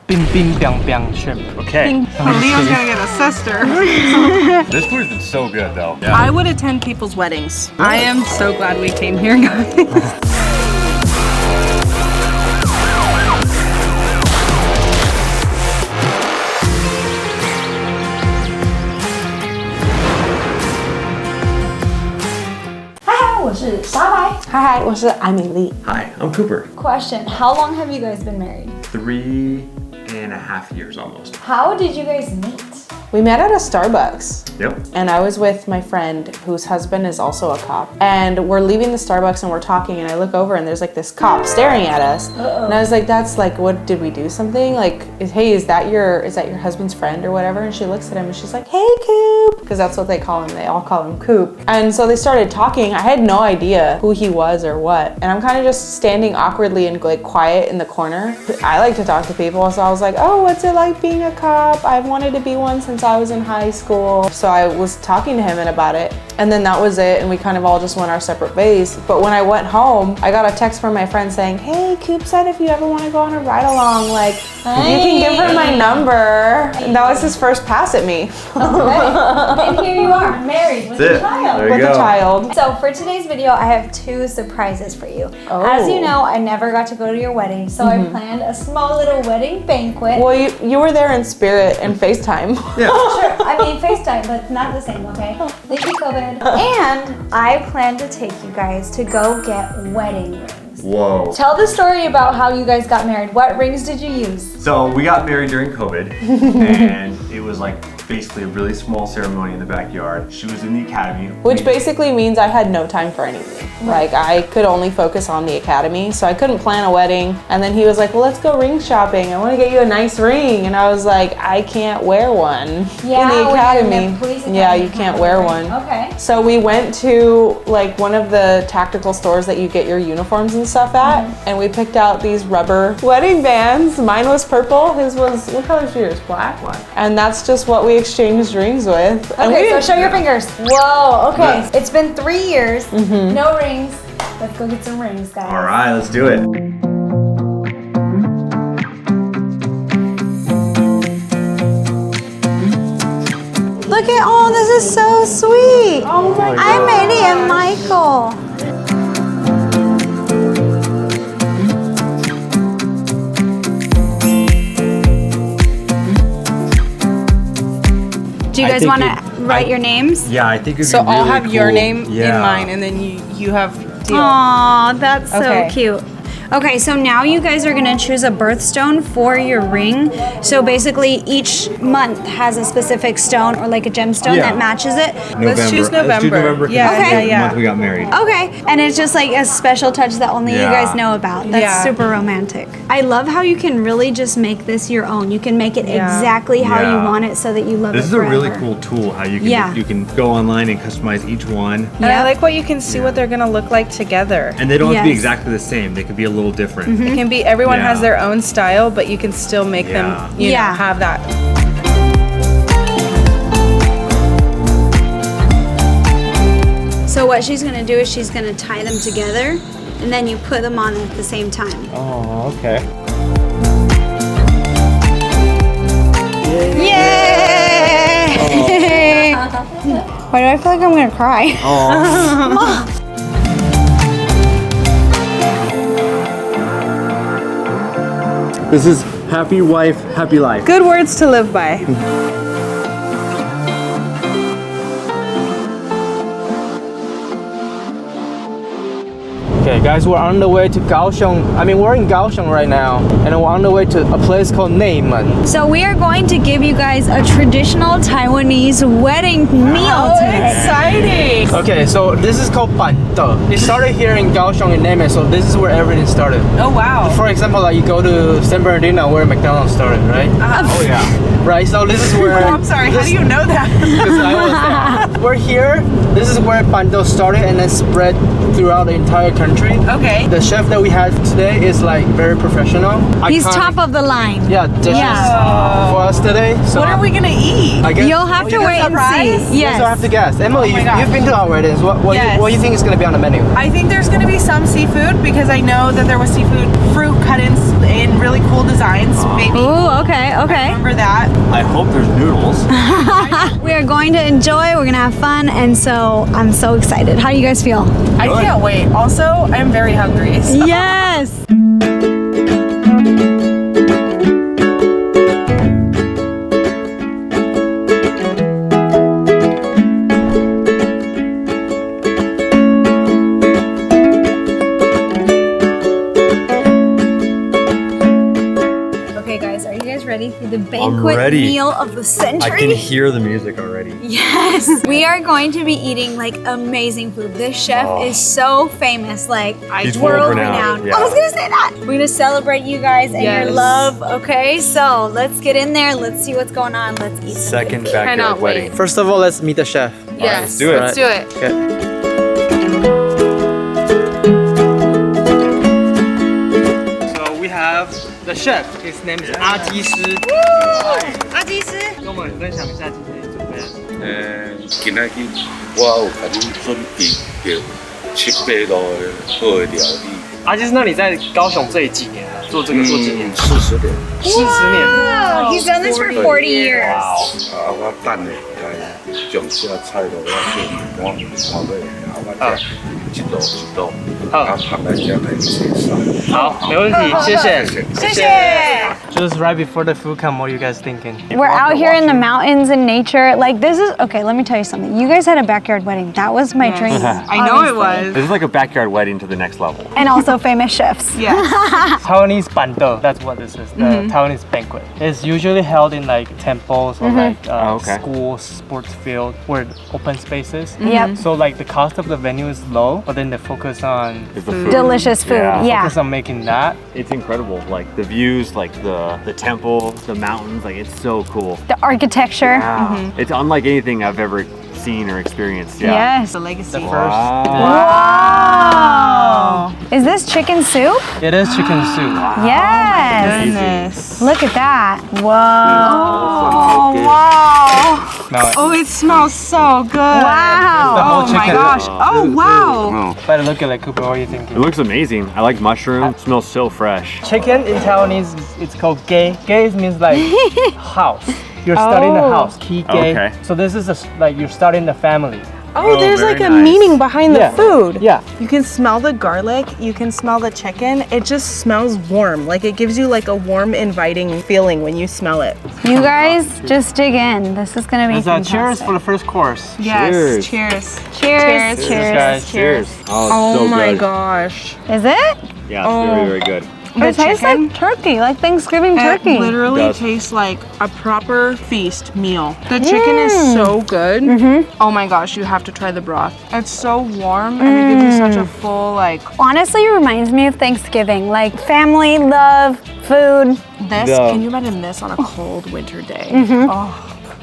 Bing bing bang bang shrimp. Okay. Leo's gonna get a sister. This food's been so good though. Yeah. I would attend people's weddings. I am so glad we came here, guys. Hi, 我是艾米丽。 Hi, I'm Cooper. Question, how long have you guys been married? 3.5 years almost. How did you guys meet? We met at a Starbucks. Yep. And I was with my friend whose husband is also a cop. And we're leaving the Starbucks and we're talking and I look over and there's like this cop staring at us. And I was like, that's like, what, did we do something? Like, hey, is that your husband's friend or whatever? And she looks at him and she's like, hey, Coop. Because that's what they call him. They all call him Coop. And so they started talking. I had no idea who he was or what. And I'm kind of just standing awkwardly and like quiet in the corner. I like to talk to people. So I was like, oh, what's it like being a cop? I've wanted to be one since I was in high school. So I was talking to him about it. And then that was it. And we kind of all just went our separate ways. But when I went home, I got a text from my friend saying, hey, Coop said if you ever want to go on a ride along, like, you can give her my number. And that was his first pass at me. Okay. And here you are, married with a child. There you With go. a child. So for today's video, I have 2 surprises for you. Oh. As you know, I never got to go to your wedding, so I planned a small little wedding banquet. Well, you were there in spirit and FaceTime. Yeah. Sure, I mean FaceTime, but not the same, okay? Thank you, COVID. And I plan to take you guys to go get wedding rings. Whoa. Tell the story about how you guys got married. What rings did you use? So we got married during COVID and it was like basically a really small ceremony in the backyard. She was in the academy. Which basically means I had no time for anything. Like I could only focus on the academy, so I couldn't plan a wedding. And then he was like, well, let's go ring shopping. I want to get you a nice ring. And I was like, I can't wear one in the academy. Yeah, you can't wear one. Okay. So we went to like one of the tactical stores that you get your uniforms and stuff at, and we picked out these rubber wedding bands. Mine was purple, his was, what color is yours? Black? Black. And that's just what we exchanged rings with. And Okay, we so show your fingers. Whoa, okay. Yeah. It's been 3 years, no rings. Let's go get some rings, guys. All right, let's do it. Look at, oh, this is so sweet. Oh my God. I'm Eddie and Michael. Do you guys want to write your names? Yeah, I think it'd So be really I'll have your cool. name Yeah. in mine, and then you have deal. Aw, that's Okay. so cute. Okay, so now you guys are gonna choose a birthstone for your ring. So basically each month has a specific stone or like a gemstone Yeah. that matches it. Let's choose Let's do November. November. 'cause Yeah, that's Okay. the yeah. month we got married. Okay, and it's just like a special touch that only you Yeah. guys know about. That's Yeah. super romantic. I love how you can really just make this your own. You can make it Yeah. exactly how you Yeah. want it so that you love This it is a really forever. cool tool how you can Yeah. you can go online and customize each one. And I Yep. like what you can see what they're gonna look like together. And they don't have to be Yes. exactly the same. They could be a little different. It can be, everyone Yeah. has their own style, but you can still make them, you Yeah. know, have that. So what she's gonna do is she's gonna tie them together and then you put them on at the same time. Oh, okay. Yay! Why do I feel like I'm gonna cry? This is happy wife, happy life. Good words to live by. Okay, guys, we're on the way to Kaohsiung. I mean, we're in Kaohsiung right now, and we're on the way to a place called Neimen. So we are going to give you guys a traditional Taiwanese wedding meal today. Exciting! Okay, so this is called Ban De. It started here in Kaohsiung in Neimen, so this is where everything started. Oh wow. For example, like you go to San Bernardino where McDonald's started, right? Oh yeah. Right, so this is where... Oh, I'm sorry, how do you know that? Because I was there. We're here, this is where Ban De started and then spread throughout the entire country. Okay. The chef that we have today is like very professional. He's iconic. top of the line. Yeah, dishes for us today. So What are we gonna eat? I guess You'll have to you wait got and surprise? see. you also have Yes. to guess. Emily, my gosh. you've been to our weddings. What Yes. do you think is going to be on the menu? I think there's gonna be some seafood because I know that there was seafood fruit cut in really cool designs. Maybe. Ooh, Okay, okay. Remember that? I hope there's noodles. We are going to enjoy, we're gonna have fun, and so I'm so excited. How do you guys feel? I can't wait. Also, I'm very hungry. So. Yes! Okay guys, are you guys ready for the banquet ready. meal of the century? I can hear the music already. Yes! We are going to be eating like amazing food. This chef is so famous, like He's world world-renowned, renowned. yeah. I was gonna say that! We're gonna celebrate you guys and your Yes. love, okay? So let's get in there, let's see what's going on, let's eat some Second good food. backyard Cannot wedding. wait. First of all, let's meet the chef. Yes. do it. Let's do it. Okay. So we have the chef. His name is 阿基师。阿基师。跟我们分享一下今天准备的。今仔日我有甲恁准备着700路的好的料理，阿基师，那你在高雄这里几年了？做这个做几年40年。 ？40年。 Wow, he's done this for 40 years. 我等的来将些菜路我做满后尾，我再一道一道，放来这来切上。好，没问题，谢谢。谢谢。 Just right before the food come, what are you guys thinking? We're out here in the mountains and nature. Like this is, okay, let me tell you something. You guys had a backyard wedding. That was my dream. I know it was. This is like a backyard wedding to the next level. And also famous chefs. Yes. Taiwanese banquet, that's what this is, the Taiwanese banquet. It's usually held in like temples or like okay. schools, sports field, or open spaces. Yep. So like the cost of the venue is low, but then they focus on Is the food. Delicious food. Yeah. focus on making that. It's incredible. Like the views, like the temple, the mountains, like it's so cool. The architecture. Wow. It's unlike anything I've ever seen or experienced. Yeah. Yes. The legacy. The first. Wow. Is this chicken soup? It is chicken soup. Yes. Goodness. Look at that. Whoa. Oh, wow. Smell it. Oh, it smells so good. The Wow. whole Oh my chicken. gosh. Oh, wow. Better look at it, Cooper. What are you thinking? It looks amazing. I like mushroom. It smells so fresh. Chicken in Taiwanese, it's called gay. Gay means like house. You're starting a house. Ki gay. Okay. So this is like you're starting the family. Oh, there's very like a nice. meaning behind Yeah. the food. Yeah. You can smell the garlic, you can smell the chicken. It just smells warm. Like it gives you like a warm, inviting feeling when you smell it. You guys just dig in. This is gonna be It's fantastic. cheers for the first course. Yes. Cheers. Cheers. Cheers. Cheers, guys. Cheers. Oh, Oh so my good. gosh. Is it? Yeah, it's very, very good. The It tastes chicken, like turkey, like Thanksgiving it turkey. literally Does. tastes like a proper feast meal. The chicken is so good. Oh my gosh, you have to try the broth. It's so warm and it gives you such a full like Honestly, it reminds me of Thanksgiving, like family, love, food. this. Yeah. Can you imagine this on a cold winter day?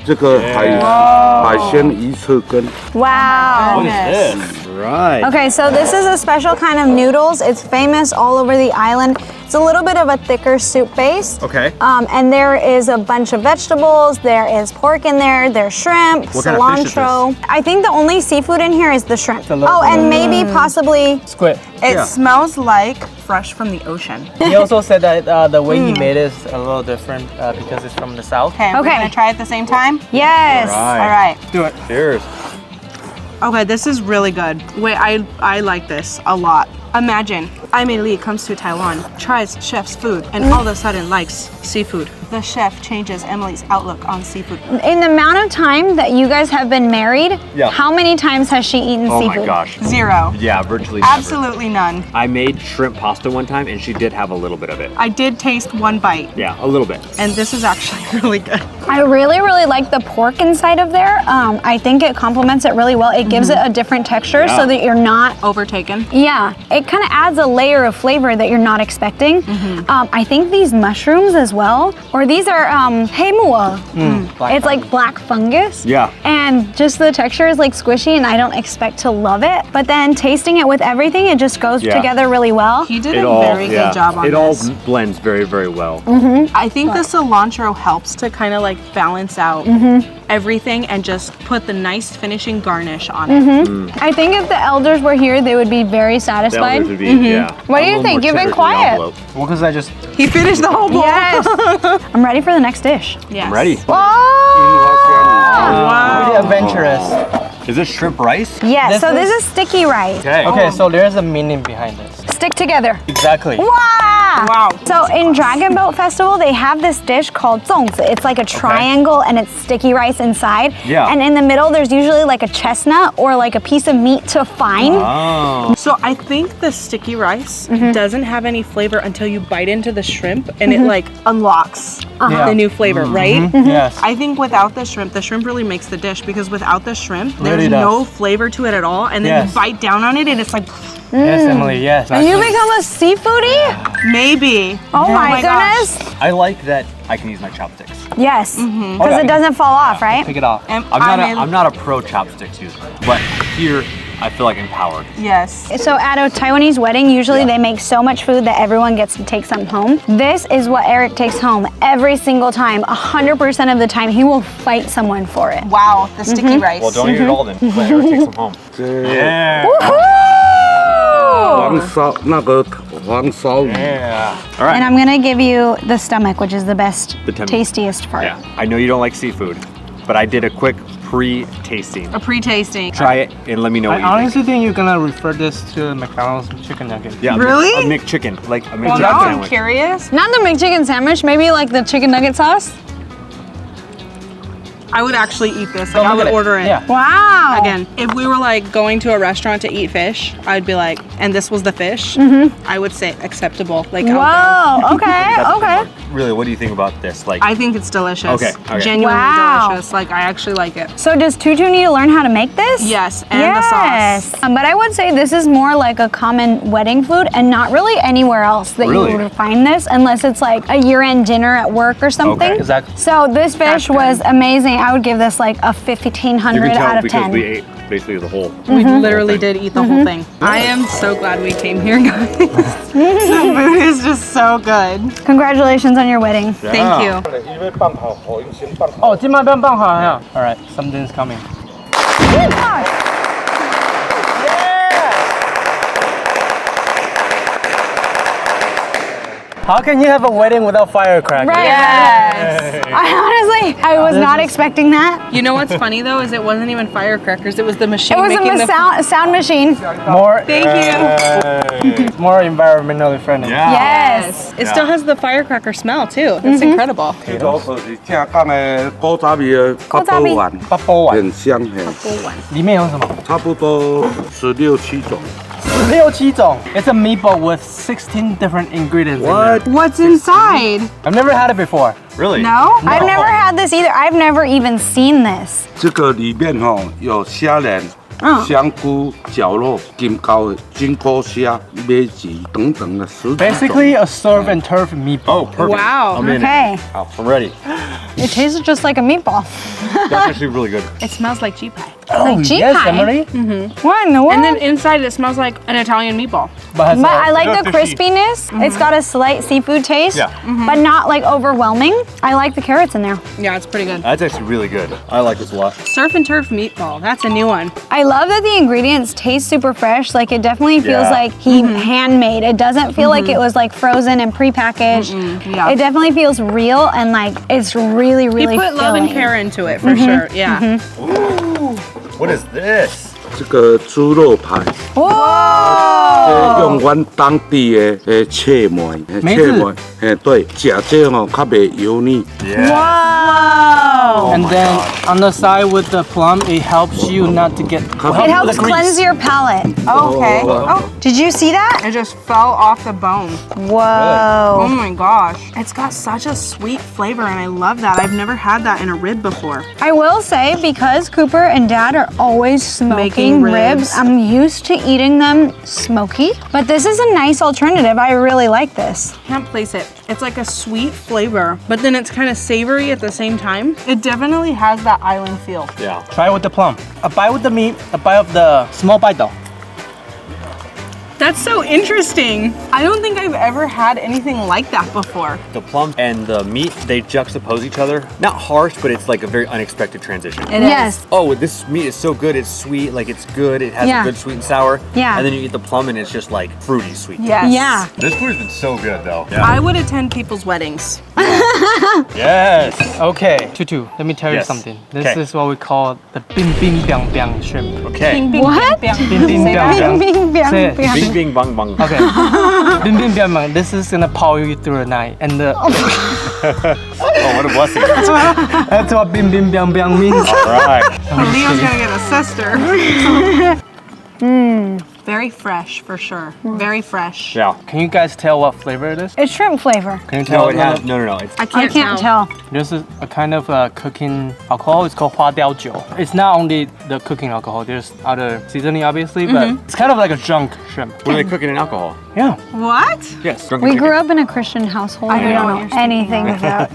这个海鲜鱼翅羹， Wow. What is this? Right. Okay, so this is a special kind of noodles. It's famous all over the island. It's a little bit of a thicker soup base. Okay. And there is a bunch of vegetables. There is pork in there. There's shrimp, What kind of fish is cilantro. I think the only seafood in here is the shrimp. a little Oh, bit and maybe possibly. Squid. It smells like fresh from the ocean. He also said that the way he made it is a little different because it's from the south. Okay, we're Okay. gonna try it at the same time? Yes. Right. All right. Do it. Cheers. Okay, this is really good. Wait, I like this a lot. Imagine, Aimee comes to Taiwan, tries chef's food, and all of a sudden likes seafood. The chef changes Emily's outlook on seafood. In the amount of time that you guys have been married, Yeah. how many times has she eaten Oh seafood? my gosh. 0. Yeah, virtually never. Absolutely none. I made shrimp pasta one time and she did have a little bit of it. I did taste one bite, Yeah, a little bit. and this is actually really good. I really, really like the pork inside of there. I think it complements it really well. It gives it a different texture so Yeah. that you're not. Overtaken. Yeah, it kind of adds a layer of flavor that you're not expecting. I think these mushrooms as well, or these are heimua. It's like black fungus. Yeah. And just the texture is like squishy, and I don't expect to love it. But then tasting it with everything, it just goes Yeah. together really well. He did a very good job on It all this. blends very, very well. I think the cilantro helps to kind of like balance out everything and just put the nice finishing garnish on it. I think if the elders were here, they would be very The satisfied. elders would be, yeah. What do A you little think? more You've been cheddar to the quiet. envelope. Well, because I just He finished the whole bowl. Yes. I'm ready for the next dish. Yes. I'm ready. Wow. Really adventurous. Is this shrimp rice? Yes, so this is sticky rice. Okay. Okay, so there's a meaning behind this. Stick together. Exactly. Wow! Wow. So in Dragon Boat Festival, they have this dish called 粽子. It's like a triangle and it's sticky rice inside. Yeah. And in the middle, there's usually like a chestnut or like a piece of meat to find. Oh. So I think the sticky rice doesn't have any flavor until you bite into the shrimp and it like unlocks Yeah. the new flavor, right? Yes. I think without the shrimp really makes the dish because without the shrimp, there's Really does. no flavor to it at all. And then Yes. you bite down on it and it's like, Yes, Emily, yes. And you become a seafoodie? maybe. Oh my gosh. goodness. I like that I can use my chopsticks. Yes, because Okay. it doesn't fall off, right? Pick it off. And I'm not a pro chopsticks user, but here I feel like empowered. Yes. So at a Taiwanese wedding, usually they make so much food that everyone gets to take some home. This is what Eric takes home every single time. 100% of the time, he will fight someone for it. Wow, the sticky rice. Well, don't eat it all then. Let Eric take some home. Yeah. Yeah. All right. And I'm gonna give you the stomach, which is the best, The tummy. tastiest part. Yeah. I know you don't like seafood, but I did a quick pre-tasting. A pre-tasting. Try it and let me know I what you think. honestly think you're gonna refer this to McDonald's chicken nugget. Yeah. Really? A McChicken, like a Well, McChicken now I'm sandwich. curious. Not the McChicken sandwich, maybe like the chicken nugget sauce. I would actually eat this. Go Like, I look would at it. order it. Yeah. Wow. Again, if we were like going to a restaurant to eat fish, I'd be like, and this was the fish, I would say acceptable. Like, I'll go. Whoa, okay, okay. Really, what do you think about this? Like, I think it's delicious. Okay, okay. Genuinely Wow. delicious. Like, I actually like it. So does Tutu need to learn how to make this? Yes, and the sauce. But I would say this is more like a common wedding food and not really anywhere else that Really? you would find this unless it's like a year-end dinner at work or something. Okay. Exactly. So this fish That's good. was amazing. I would give this like a you 1500 can tell out of because 10. we ate basically the whole. We literally thing. did eat the whole thing. I am so glad we came here, guys. The food is just so good. Congratulations on your wedding. Thank you. Oh, 今晚办好了. All right, something's coming. How can you have a wedding without firecrackers? Right. Yes. I was not expecting that. You know what's funny though is it wasn't even firecrackers. It was the machine It was making a the sound machine. More. Thank you. More environmentally friendly. Yeah. Yes. It still has the firecracker smell too. That's incredible. 这个是正港的古早味的八宝丸，八宝丸很香嘿，里面有什么？差不多16、17种。 16、7种. It's a meatball with 16 different ingredients. What? What's inside? I've never had it before. Really? No? I've never had this either. I've never even seen this. 这个里面有虾仁、香菇、绞肉、金膏的金锅虾、梅子等等的10种。 Basically a serve and turf meatball. Oh, perfect. Wow. I'm in Okay. it. Oh, I'm ready. It tastes just like a meatball. That's actually really good. It smells like G pie. Oh, G yes, pie. Emily. What in the world? And then inside it smells like an Italian meatball. But, But I like the fishy. crispiness. It's got a slight seafood taste, Yeah. but not like overwhelming. I like the carrots in there. Yeah, it's pretty good. That's actually really good. I like this a lot. Surf and turf meatball. That's a new one. I love that the ingredients taste super fresh. Like it definitely feels Yeah. like he handmade. It doesn't feel like it was like frozen and prepackaged. Yeah. It definitely feels real and like it's really, He really put love and filling. care into it for sure. Yeah. What is this? 这个猪肉排， Whoa! 用阮当地的切梅，梅子对，吃这较袂油腻。 Yeah. Whoa! and then on the side with the plum, it helps you not to get. It helps cleanse your palate. Okay. Oh, Did you see that? it just fell off the bone. Whoa. Oh my gosh. It's got such a sweet flavor and I love that. I've never had that in a rib before. I will say, because Cooper and Dad are always smoking Making ribs. ribs, I'm used to eating them smoky. But this is a nice alternative. I really like this. Can't place it. It's like a sweet flavor, but then it's kind of savory at the same time. It definitely has that island feel. Yeah. Try with the plum. A bite with the meat, a bite of the small bite though. That's so interesting. I don't think I've ever had anything like that before. The plum and the meat, they juxtapose each other. Not harsh, but it's like a very unexpected transition. Yes. Oh, this meat is so good. It's sweet, like it's good. It has Yeah. a good sweet and sour. Yeah. And then you eat the plum and it's just like fruity sweet. Yes. Yeah. This food has been so good though. I would attend people's weddings. Yes. Okay, Tutu, let me tell you Yes. something. This Okay. is what we call the bing bing biang biang shrimp. Okay. What? Bing bing Say biang that. biang. Bing, bing, Say it. bing. Bing bing bang bang. Okay. Bing bing biang biang. This is gonna power you through the night, and Oh, what a blessing. that's what bing bing biang biang means. All right. Leo's gonna get a sister. Very fresh, for sure. Very fresh. Yeah. Can you guys tell what flavor it is? It's shrimp flavor. Can you tell? No, it has. No. It's I I can't tell. This is a kind of cooking alcohol. It's called 花雕酒. It's not only the cooking alcohol. There's other seasoning, obviously, but it's kind of like a drunk shrimp. what are they cooking in alcohol? Yeah. What? Yes. Drunken We chicken. grew up in a Christian household. We know don't what know you're anything about.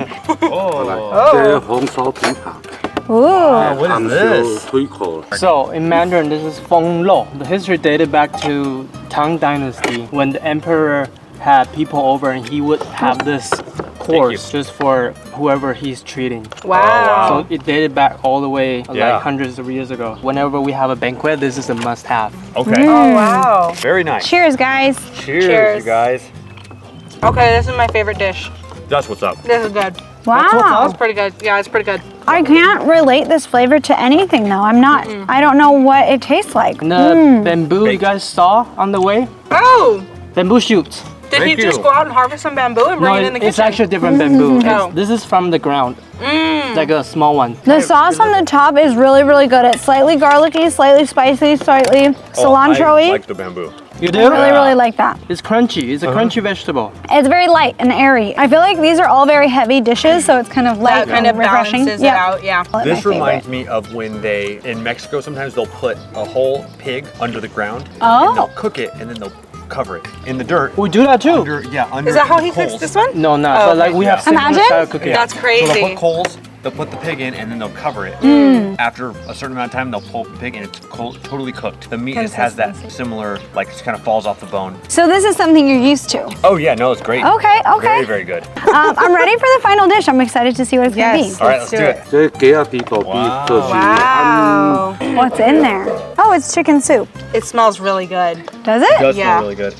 这红烧蹄膀， Ooh. What 他们 is 就 this? 推口。 So in Mandarin, this is 风肉. The history dated back to Tang Dynasty when the emperor had people over and he would have this course just for whoever he's treating. Wow. So it dated back all the way Yeah. like hundreds of years ago. Whenever we have a banquet, this is a must-have. Okay. Oh, wow. Very nice. Cheers, guys. Cheers, Cheers. you guys. Okay, this is my favorite dish. That's what's up. This is good. Wow. It's pretty good. Yeah, it's pretty good. I can't relate this flavor to anything though. I'm not, I don't know what it tastes like. And the bamboo you guys saw on the way, Oh! bamboo shoots. Did he Thank just you. go out and harvest some bamboo and bring it in the it's kitchen? actually a different bamboo. Oh. This is from the ground. Like a small one. The sauce on the top is really, really good. It's slightly garlicky, slightly spicy, slightly cilantro-y. I like the bamboo. You I do? really, really like that. It's crunchy. It's a crunchy vegetable. It's very light and airy. I feel like these are all very heavy dishes, so it's kind of light That kind and of refreshing. balances it out, yeah. This My reminds favorite. me of when they, in Mexico, sometimes they'll put a whole pig under the ground. Oh. And they'll cook it and then they'll cover it in the dirt. We do that too. Under, yeah, under Is that how he coals. cooks this one? No, not. Oh, but like we have similar Imagine? style cooking. That's So they'll crazy. put coals, they'll put the pig in, and then they'll cover it. After a certain amount of time, they'll pull the pig, and it's totally cooked. The meat just has that similar, like, it kind of falls off the bone. So this is something you're used to. Oh yeah, no, it's great. Okay, okay. Very, very good. I'm ready for the final dish. I'm excited to see what it's Yes. gonna All right, let's do it. 这雞啊比較比特殊， Wow. be. What's in there? Oh, it's chicken soup. It smells really good. Does It it? does Yeah. smell really good.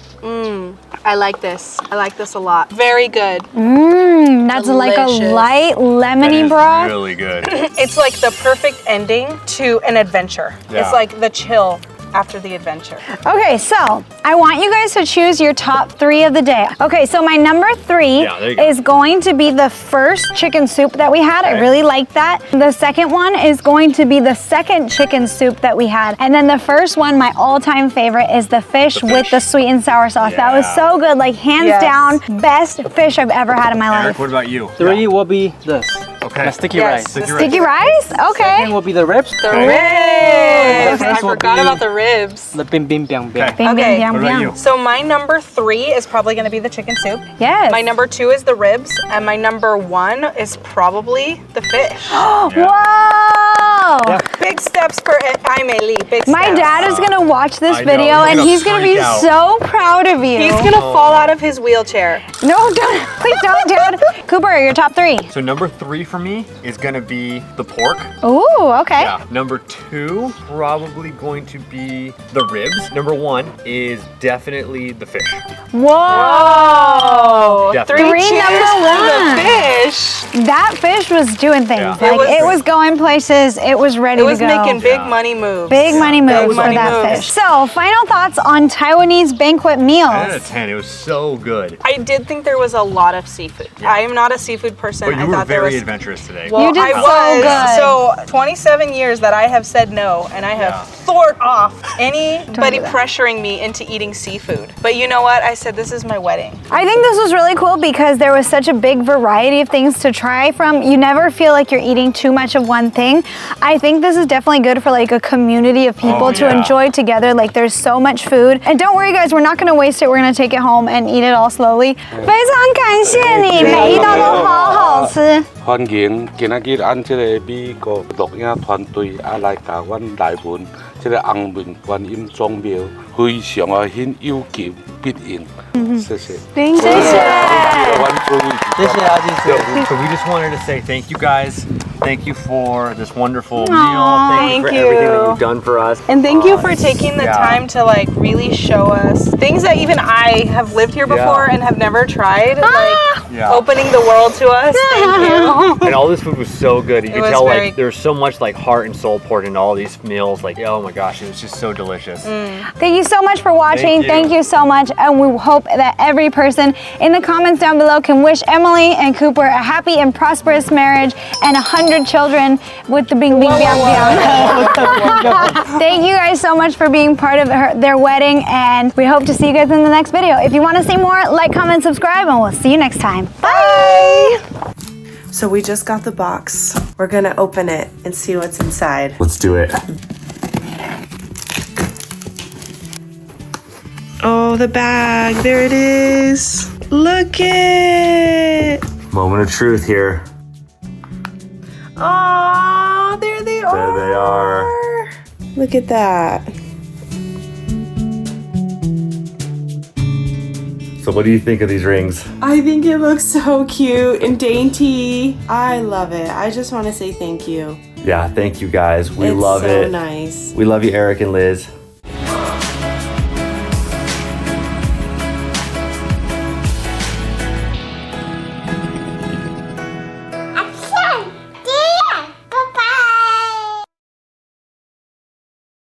I like this. I like this a lot. Very good. That's like a Delicious. light That lemony is broth. really good. It's like the perfect ending to an adventure. Yeah. It's like the chill after the adventure. Okay, so I want you guys to choose your top 3 of the day. Okay, so my number 3 Yeah, there you go. is going to be the first chicken soup that we had. I Okay. really like that. The second one is going to be the second chicken soup that we had. And then the first one, my all-time favorite, is the fish with the sweet and sour sauce. That was Yeah. so good, like hands Yes. down, best fish I've ever had in my Eric, life. what about you? 3 will be this. Okay. The sticky Yes. rice. Sticky Sticky rice? Okay. Second will be the ribs. The Okay. ribs! I First will forgot be- about the ribs. The bim bim biang biang. Okay. Bing, Okay. bing, What biang, about biang. you? So my number 3 is probably going to be the chicken soup. Yes. My number 2 is the ribs, and my number 1 is probably the fish. Whoa! Big steps for Aimee. Big steps. My dad is gonna watch this I know, video he's and gonna he's gonna be freak out. so proud of you. He's gonna fall out of his wheelchair. No, don't, please don't, Dad. Cooper, your top 3. So number 3 for me is gonna be the pork. Ooh, okay. Yeah. Number 2, probably going to be the ribs. Number 1 is definitely the fish. Whoa. Definitely. 3 cheers number for 1. the fish. That fish was doing things. Yeah. Like It it was- was going places. It was ready It was to go. making big Yeah. money moves. Big money moves for money that moves. fish. So, final thoughts on Taiwanese banquet 10 out meals. of 10. It was so good. I did think there was a lot of seafood. I am not a seafood person. But you I were thought there very was. adventurous today. Well, You did I so was. good. So 27 years that I have said no, and I have thwarted off anybody pressuring me into eating seafood. But you know what? I said this is my wedding. I think this was really cool because there was such a big variety of things to try from. You never feel like you're eating too much of one thing. I think this is definitely good for like a community of people to enjoy together. Like there's so much food. And don't worry guys, we're not gonna waste it. We're gonna take it home and eat it all slowly. 非常感谢你，每一道都好好吃。欢迎今仔日按这个美国录影团队来甲阮来文这个红门观音宗庙，非常很有求必应。谢谢。谢谢。谢谢阿基师。 So we just wanted to say thank you guys. Thank you for this wonderful meal. Thank you for everything that you've done for us. And thank you for taking the time to like really show us things that even I have lived here before and have never tried. Like opening the world to us. Thank you. And all this food was so good. You It could was tell very- like there's so much like heart and soul poured into all these meals. Like oh my gosh, it was just so delicious. Thank you so much for watching. Thank you so much. And we hope that every person in the comments down below can wish Emily and Cooper a happy and prosperous marriage and 100 children with the bing bing bang bang. Thank you guys so much for being part of their wedding, and we hope to see you guys in the next video. If you want to see more, like, comment, subscribe, and we'll see you next time. Bye! So we just got the box. We're gonna open it and see what's inside. Let's do it. Oh, the bag. There it is. Look it. Moment of truth here. Oh, there they are. There they are. Look at that. So what do you think of these rings? I think it looks so cute and dainty. I love it. I just want to say thank you. Yeah, thank you guys. We It's love so it. nice. We love you, Eric and Liz.